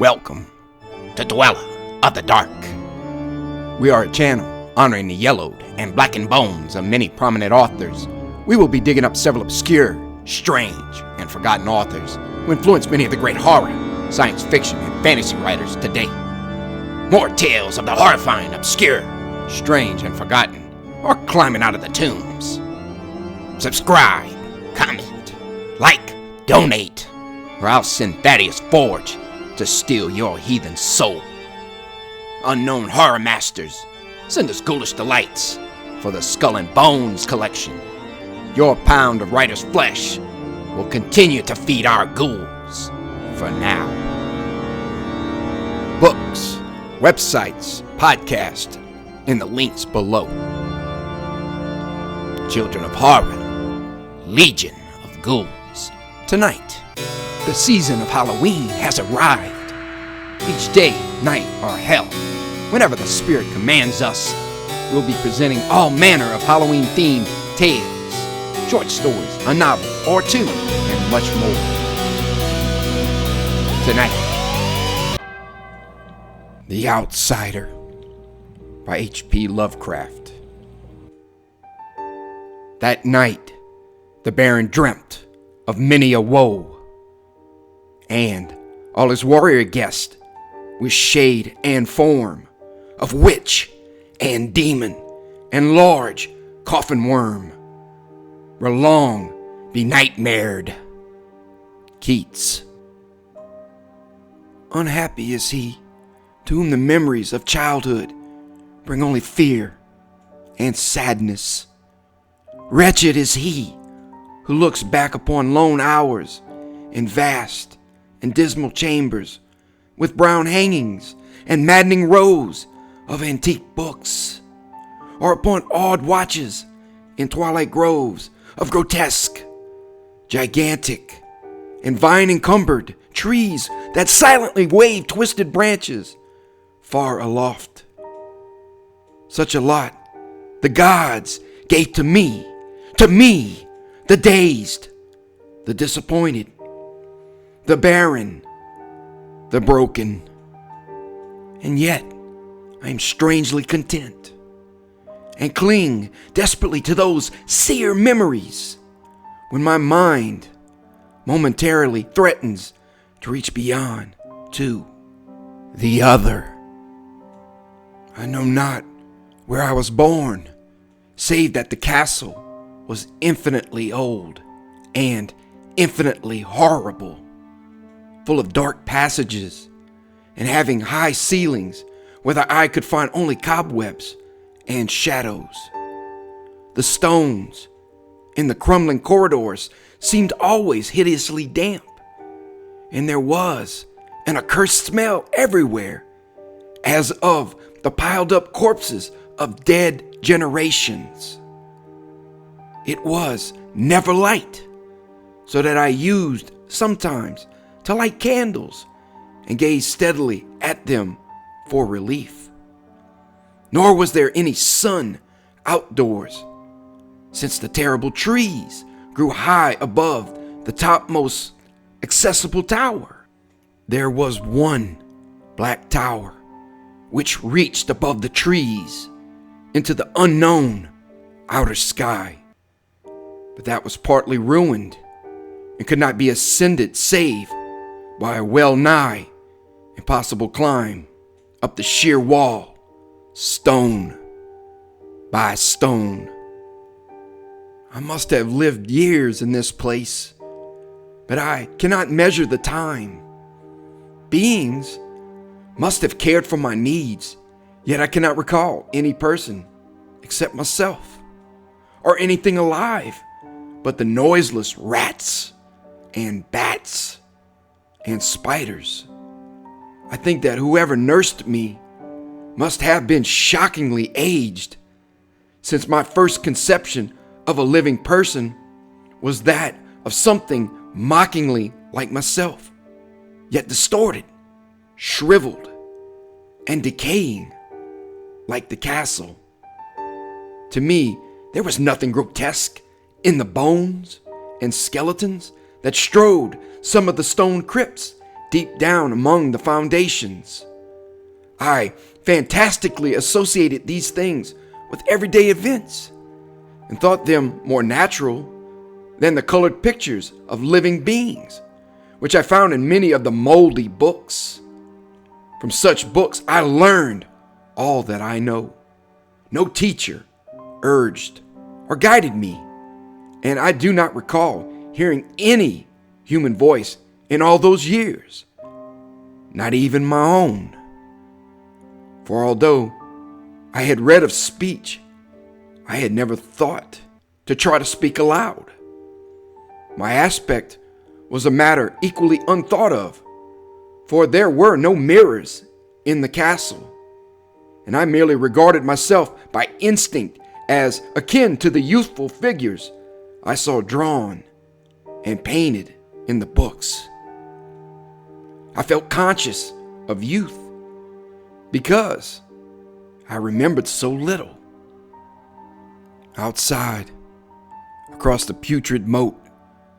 Welcome to Dweller of the Dark. We are a channel honoring the yellowed and blackened bones of many prominent authors. We will be digging up several obscure, strange, and forgotten authors who influenced many of the great horror, science fiction, and fantasy writers today. More tales of the horrifying, obscure, strange, and forgotten, or climbing out of the tombs. Subscribe, comment, like, donate, or I'll send Thaddeus Forge to steal your heathen soul. Unknown horror masters, send us ghoulish delights for the Skull and Bones collection. Your pound of writer's flesh will continue to feed our ghouls for now. Books, websites, podcast, in the links below. Children of Horror, Legion of Ghouls. Tonight, the season of Halloween has arrived. Each day, night, or hell, whenever the spirit commands us, we'll be presenting all manner of Halloween-themed tales, short stories, a novel or two, and much more. Tonight, The Outsider by H.P. Lovecraft. That night, the Baron dreamt of many a woe, and all his warrior guests, with shade and form of witch and demon and large coffin worm, were long benightmared. Keats. Unhappy is he to whom the memories of childhood bring only fear and sadness. Wretched is he who looks back upon lone hours in vast and dismal chambers with brown hangings and maddening rows of antique books, or upon odd watches in twilight groves of grotesque, gigantic, and vine-encumbered trees that silently wave twisted branches far aloft. Such a lot the gods gave to me, the dazed, the disappointed, the barren, the broken. And yet, I am strangely content and cling desperately to those sear memories when my mind momentarily threatens to reach beyond to the other. I know not where I was born, save that the castle was infinitely old and infinitely horrible, full of dark passages and having high ceilings where the eye could find only cobwebs and shadows. The stones in the crumbling corridors seemed always hideously damp, and there was an accursed smell everywhere, as of the piled up corpses of dead generations. It was never light, so that I used sometimes to light candles and gaze steadily at them for relief. Nor was there any sun outdoors, since the terrible trees grew high above the topmost accessible tower. There was one black tower which reached above the trees into the unknown outer sky, but that was partly ruined and could not be ascended save by a well-nigh impossible climb up the sheer wall, stone by stone. I must have lived years in this place, but I cannot measure the time. Beings must have cared for my needs, yet I cannot recall any person except myself, or anything alive but the noiseless rats and bats and spiders. I think that whoever nursed me must have been shockingly aged, since my first conception of a living person was that of something mockingly like myself, yet distorted, shriveled, and decaying like the castle. To me, there was nothing grotesque in the bones and skeletons that strode some of the stone crypts deep down among the foundations. I fantastically associated these things with everyday events and thought them more natural than the colored pictures of living beings, which I found in many of the moldy books. From such books, I learned all that I know. No teacher urged or guided me, and I do not recall hearing any human voice in all those years, not even my own. For although I had read of speech, I had never thought to try to speak aloud. My aspect was a matter equally unthought of, for there were no mirrors in the castle, and I merely regarded myself by instinct as akin to the youthful figures I saw drawn and painted in the books. I felt conscious of youth because I remembered so little. Outside, across the putrid moat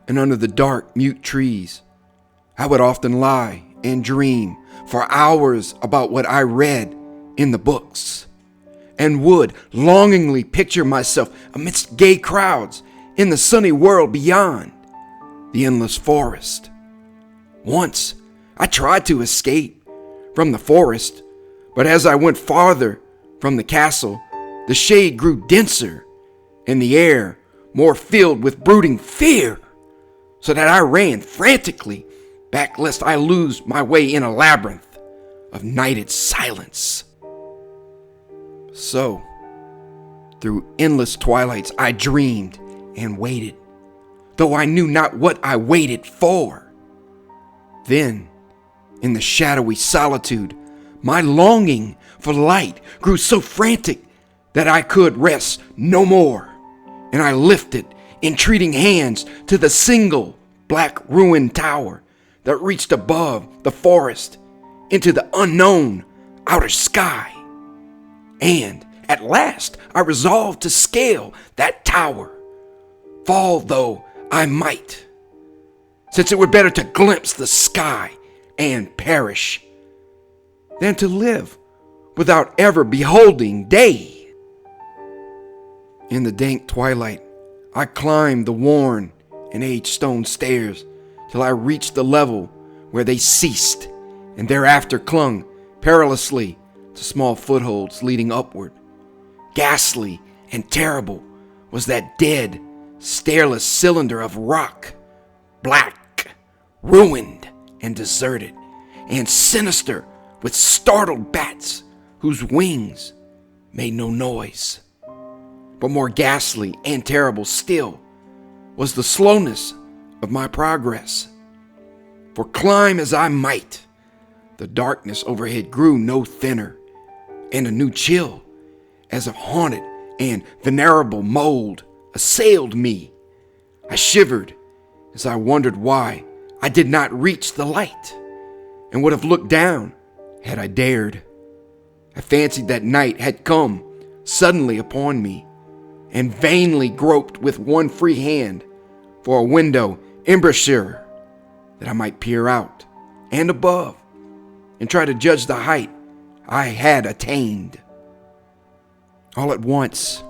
and under the dark, mute trees, I would often lie and dream for hours about what I read in the books, and would longingly picture myself amidst gay crowds in the sunny world beyond the endless forest. Once, I tried to escape from the forest, but as I went farther from the castle, the shade grew denser and the air more filled with brooding fear, so that I ran frantically back lest I lose my way in a labyrinth of nighted silence. So, through endless twilights, I dreamed and waited, though I knew not what I waited for. Then, in the shadowy solitude, my longing for light grew so frantic that I could rest no more, and I lifted entreating hands to the single black ruined tower that reached above the forest into the unknown outer sky. And at last I resolved to scale that tower, fall though I might, since it were better to glimpse the sky and perish than to live without ever beholding day. In the dank twilight, I climbed the worn and aged stone stairs till I reached the level where they ceased, and thereafter clung perilously to small footholds leading upward. Ghastly and terrible was that dead, stairless cylinder of rock, black, ruined, and deserted, and sinister with startled bats whose wings made no noise. But more ghastly and terrible still was the slowness of my progress. For climb as I might, the darkness overhead grew no thinner, and a new chill, as of haunted and venerable mold, assailed me. I shivered as I wondered why I did not reach the light, and would have looked down had I dared. I fancied that night had come suddenly upon me, and vainly groped with one free hand for a window embrasure that I might peer out and above and try to judge the height I had attained. All at once,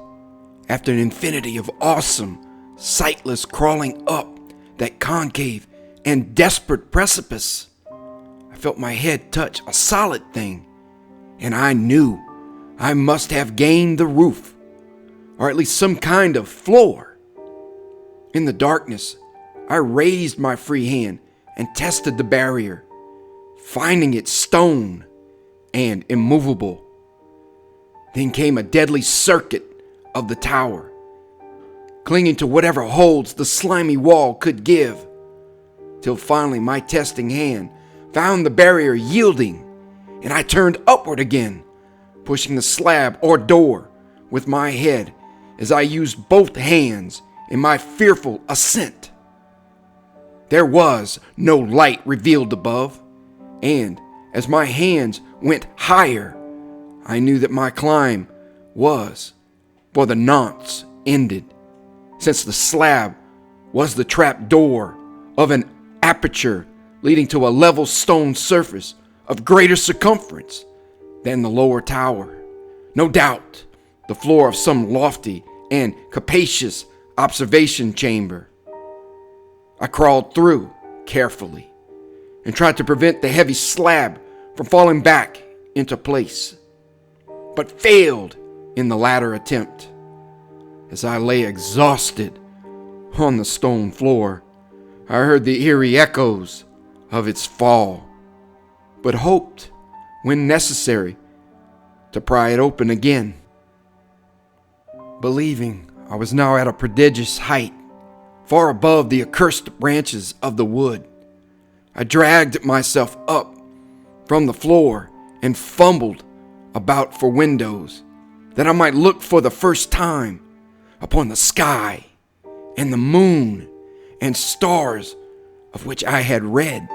after an infinity of awesome, sightless crawling up that concave and desperate precipice, I felt my head touch a solid thing, and I knew I must have gained the roof, or at least some kind of floor. In the darkness, I raised my free hand and tested the barrier, finding it stone and immovable. Then came a deadly circuit of the tower, clinging to whatever holds the slimy wall could give, till finally my testing hand found the barrier yielding, and I turned upward again, pushing the slab or door with my head as I used both hands in my fearful ascent. There was no light revealed above, and as my hands went higher, I knew that my climb was, for the nonce, ended, since the slab was the trap door of an aperture leading to a level stone surface of greater circumference than the lower tower. No doubt, the floor of some lofty and capacious observation chamber. I crawled through carefully and tried to prevent the heavy slab from falling back into place, but failed in the latter attempt. As I lay exhausted on the stone floor, I heard the eerie echoes of its fall, but hoped, when necessary, to pry it open again. Believing I was now at a prodigious height, far above the accursed branches of the wood, I dragged myself up from the floor and fumbled about for windows, that I might look for the first time upon the sky and the moon and stars of which I had read.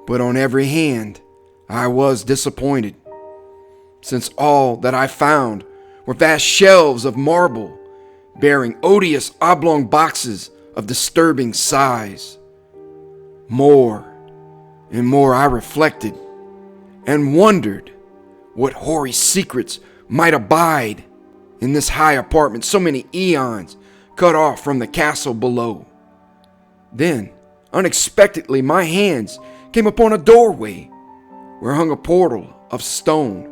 But on every hand I was disappointed, since all that I found were vast shelves of marble bearing odious oblong boxes of disturbing size. More and more I reflected and wondered what hoary secrets might abide in this high apartment so many eons cut off from the castle below. Then, unexpectedly, my hands came upon a doorway where hung a portal of stone,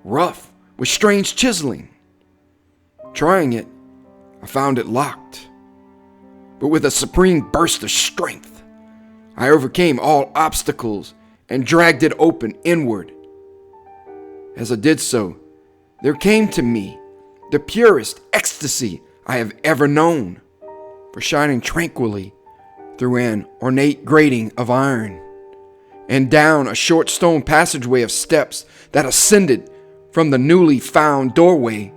rough with strange chiseling. Trying it, I found it locked. But with a supreme burst of strength, I overcame all obstacles and dragged it open inward. As I did so, there came to me the purest ecstasy I have ever known, for shining tranquilly through an ornate grating of iron and down a short stone passageway of steps that ascended from the newly found doorway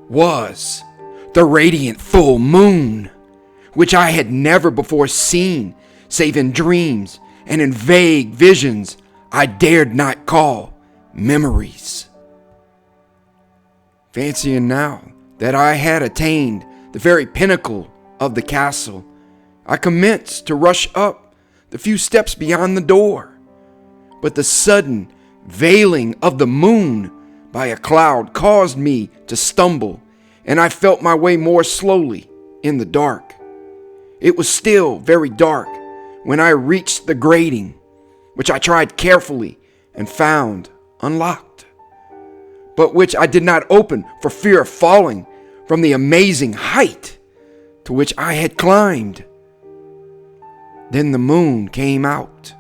was the radiant full moon, which I had never before seen save in dreams and in vague visions I dared not call memories. Fancying now that I had attained the very pinnacle of the castle, I commenced to rush up the few steps beyond the door. But the sudden veiling of the moon by a cloud caused me to stumble, and I felt my way more slowly in the dark. It was still very dark when I reached the grating, which I tried carefully and found unlocked, but which I did not open for fear of falling from the amazing height to which I had climbed. Then the moon came out.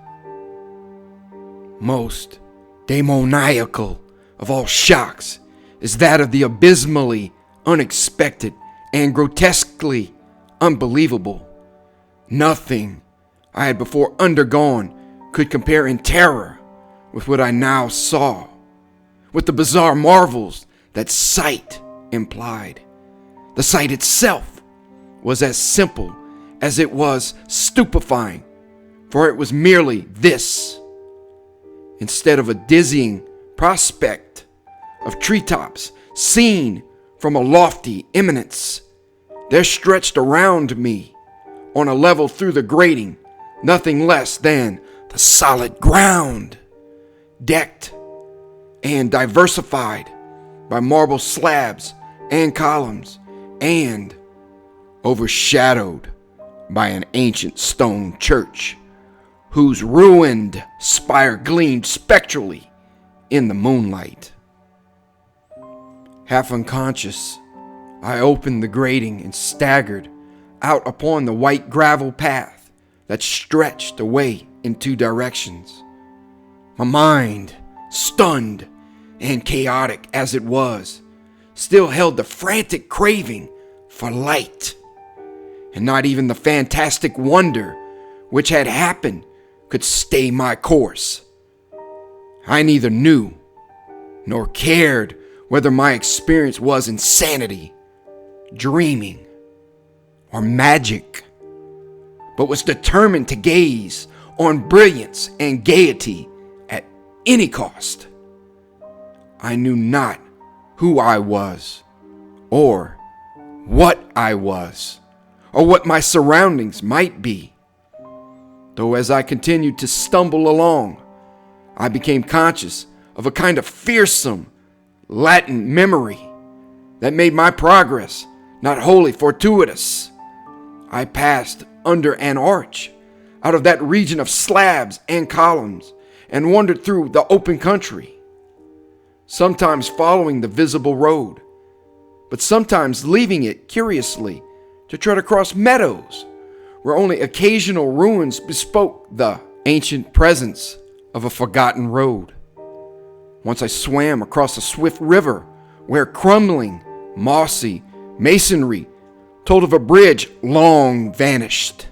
Most demoniacal of all shocks is that of the abysmally unexpected and grotesquely unbelievable. Nothing I had before undergone could compare in terror with what I now saw, with the bizarre marvels that sight implied. The sight itself was as simple as it was stupefying, for it was merely this. Instead of a dizzying prospect of treetops seen from a lofty eminence, there stretched around me, on a level through the grating, nothing less than the solid ground, decked and diversified by marble slabs and columns, and overshadowed by an ancient stone church whose ruined spire gleamed spectrally in the moonlight. Half unconscious, I opened the grating and staggered out upon the white gravel path that stretched away in two directions. My mind, stunned and chaotic as it was, still held the frantic craving for light, and not even the fantastic wonder which had happened could stay my course. I neither knew nor cared whether my experience was insanity, dreaming, or magic, but was determined to gaze on brilliance and gaiety at any cost. I knew not who I was, or what I was, or what my surroundings might be. though as I continued to stumble along, I became conscious of a kind of fearsome, latent memory that made my progress not wholly fortuitous. I passed under an arch, out of that region of slabs and columns, and wandered through the open country, sometimes following the visible road, but sometimes leaving it curiously to tread across meadows where only occasional ruins bespoke the ancient presence of a forgotten road. Once I swam across a swift river where crumbling, mossy masonry told of a bridge long vanished.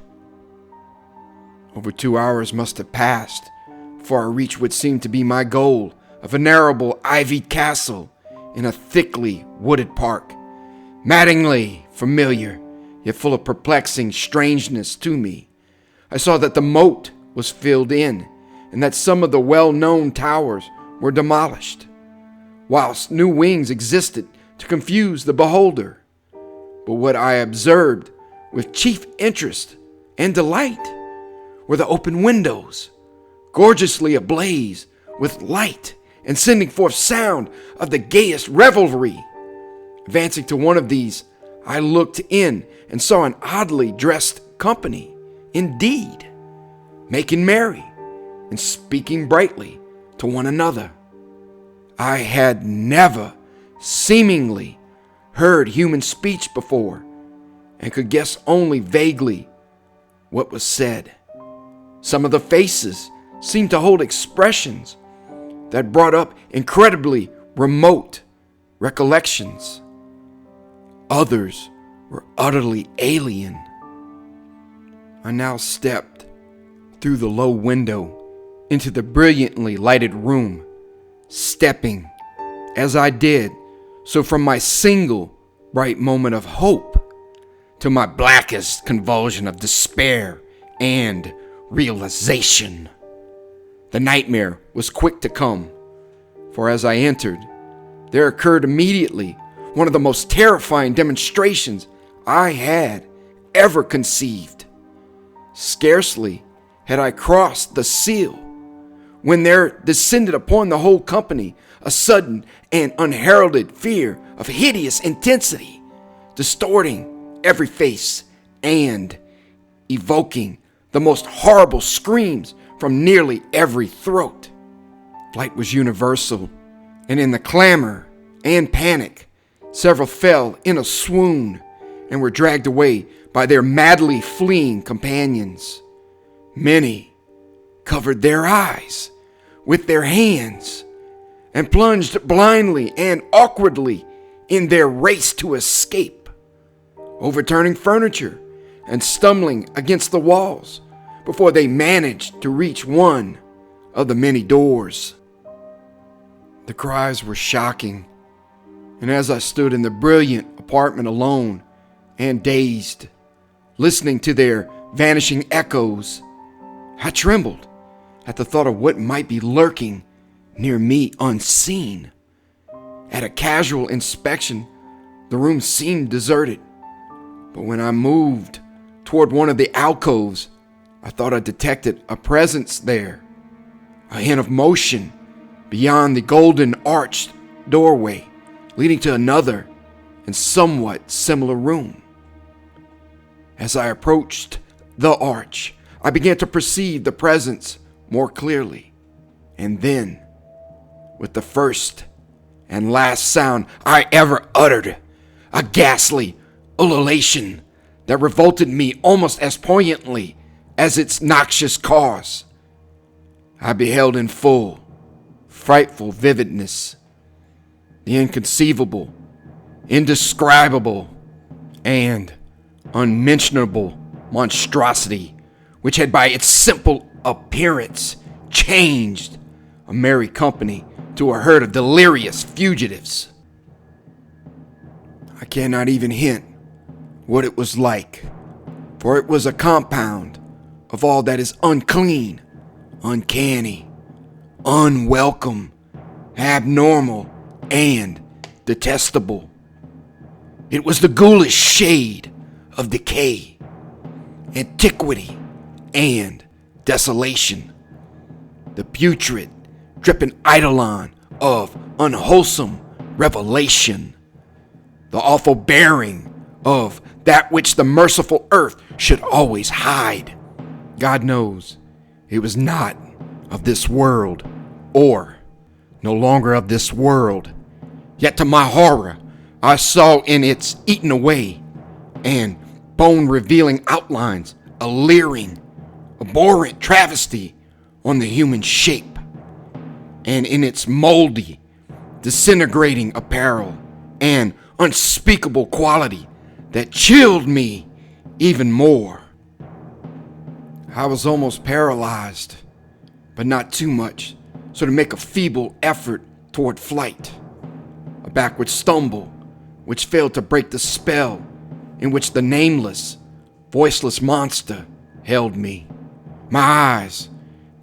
Over 2 hours must have passed before I reached what seemed to be my goal, a venerable ivied castle in a thickly wooded park, maddeningly familiar, yet full of perplexing strangeness to me. I saw that the moat was filled in, and that some of the well-known towers were demolished, whilst new wings existed to confuse the beholder. But what I observed with chief interest and delight were the open windows, gorgeously ablaze with light and sending forth sound of the gayest revelry. Advancing to one of these, I looked in and saw an oddly dressed company, indeed, making merry and speaking brightly to one another. I had never seemingly heard human speech before, and could guess only vaguely what was said. Some of the faces seemed to hold expressions that brought up incredibly remote recollections. Others were utterly alien. I now stepped through the low window into the brilliantly lighted room, stepping, as I did so, from my single bright moment of hope to my blackest convulsion of despair and realization. The nightmare was quick to come, for as I entered, there occurred immediately one of the most terrifying demonstrations I had ever conceived. Scarcely had I crossed the sill when there descended upon the whole company a sudden and unheralded fear of hideous intensity, distorting every face and evoking the most horrible screams from nearly every throat. Flight was universal, and in the clamor and panic, several fell in a swoon and were dragged away by their madly fleeing companions. Many covered their eyes with their hands and plunged blindly and awkwardly in their race to escape, overturning furniture and stumbling against the walls before they managed to reach one of the many doors. The cries were shocking, and as I stood in the brilliant apartment alone and dazed, listening to their vanishing echoes, I trembled at the thought of what might be lurking near me unseen. At a casual inspection, the room seemed deserted, but when I moved toward one of the alcoves, I thought I detected a presence there, a hint of motion beyond the golden arched doorway leading to another and somewhat similar room. As I approached the arch, I began to perceive the presence more clearly, and then, with the first and last sound I ever uttered, a ghastly ululation that revolted me almost as poignantly as its noxious cause, I beheld in full, frightful vividness the inconceivable, indescribable, and unmentionable monstrosity which had by its simple appearance changed a merry company to a herd of delirious fugitives. I cannot even hint what it was like, for it was a compound of all that is unclean, uncanny, unwelcome, abnormal, and detestable. It was the ghoulish shade of decay, antiquity, and desolation, the putrid, dripping eidolon of unwholesome revelation, the awful bearing of that which the merciful earth should always hide. God knows it was not of this world, or no longer of this world. Yet to my horror, I saw in its eaten away and bone-revealing outlines a leering, abhorrent travesty on the human shape, and in its moldy, disintegrating apparel an unspeakable quality that chilled me even more. I was almost paralyzed, but not too much, so to make a feeble effort toward flight, a backward stumble which failed to break the spell in which the nameless, voiceless monster held me. My eyes,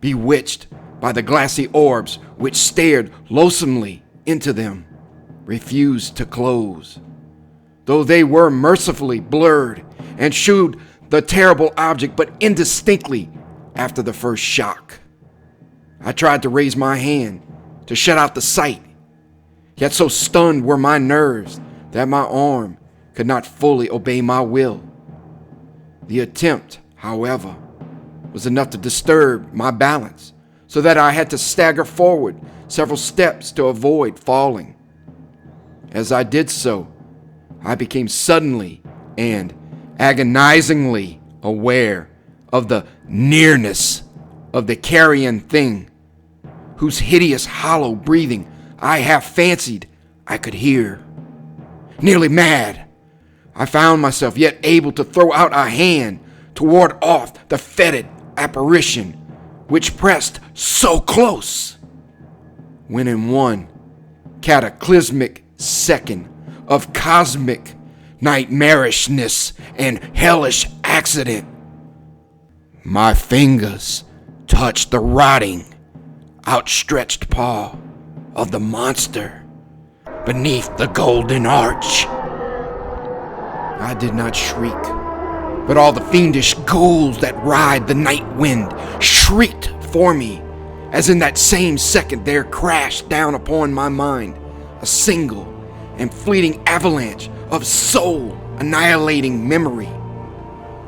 bewitched by the glassy orbs which stared loathsomely into them, refused to close, though they were mercifully blurred and shewed the terrible object but indistinctly after the first shock. I tried to raise my hand to shut out the sight, yet so stunned were my nerves that my arm could not fully obey my will. The attempt, however, was enough to disturb my balance, so that I had to stagger forward several steps to avoid falling. As I did so, I became suddenly and agonizingly aware of the nearness of the carrion thing, whose hideous hollow breathing I half fancied I could hear. Nearly mad, I found myself yet able to throw out a hand to ward off the fetid apparition which pressed so close, when in one cataclysmic second of cosmic nightmarishness and hellish accident, my fingers touched the rotting, outstretched paw of the monster beneath the golden arch. I did not shriek, but all the fiendish ghouls that ride the night wind shrieked for me, as in that same second there crashed down upon my mind a single and fleeting avalanche of soul-annihilating memory.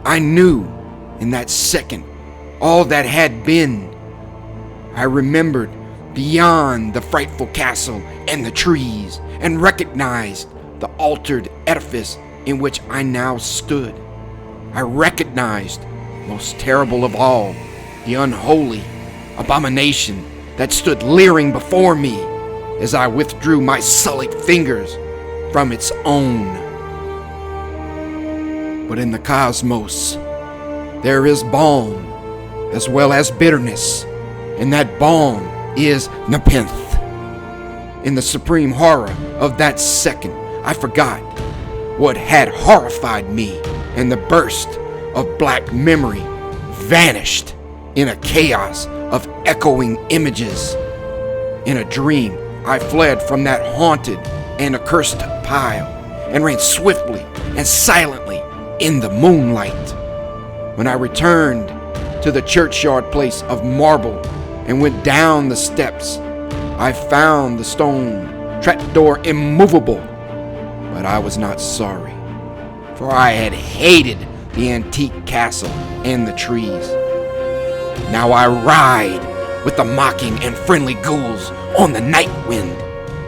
I knew in that second all that had been. I remembered beyond the frightful castle and the trees, and recognized the altered edifice in which I now stood. I recognized, most terrible of all, the unholy abomination that stood leering before me as I withdrew my sullied fingers from its own. But in the cosmos, there is balm as well as bitterness, and that balm is nepenthe. In the supreme horror of that second, I forgot what had horrified me, and the burst of black memory vanished in a chaos of echoing images. In a dream, I fled from that haunted and accursed pile and ran swiftly and silently in the moonlight. When I returned to the churchyard place of marble and went down the steps, I found the stone trapdoor immovable, but I was not sorry, for I had hated the antique castle and the trees. Now I ride with the mocking and friendly ghouls on the night wind,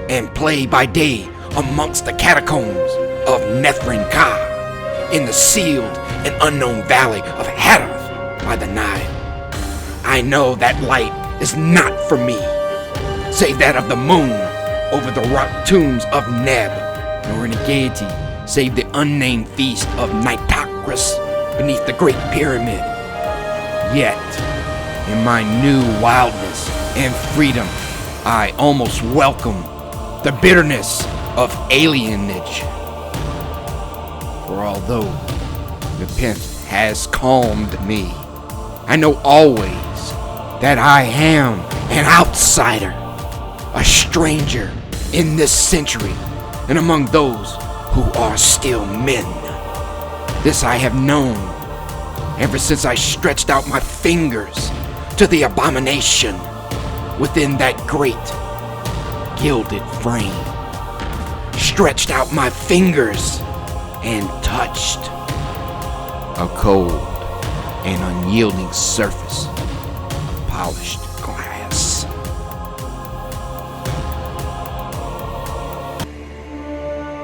and play by day amongst the catacombs of Nethrin-Ka, in the sealed and unknown valley of Hadath by the Nile. I know that light is not for me, save that of the moon over the rock tombs of Neb, nor any gaiety save the unnamed feast of Nitocris beneath the Great Pyramid. Yet, in my new wildness and freedom, I almost welcome the bitterness of alienage. For although nepenthe has calmed me, I know always that I am an outsider, a stranger in this century and among those who are still men. This I have known ever since I stretched out my fingers to the abomination within that great gilded frame. Stretched out my fingers and touched a cold and unyielding surface, polished glass.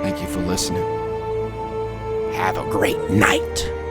Thank you for listening. Have a great night.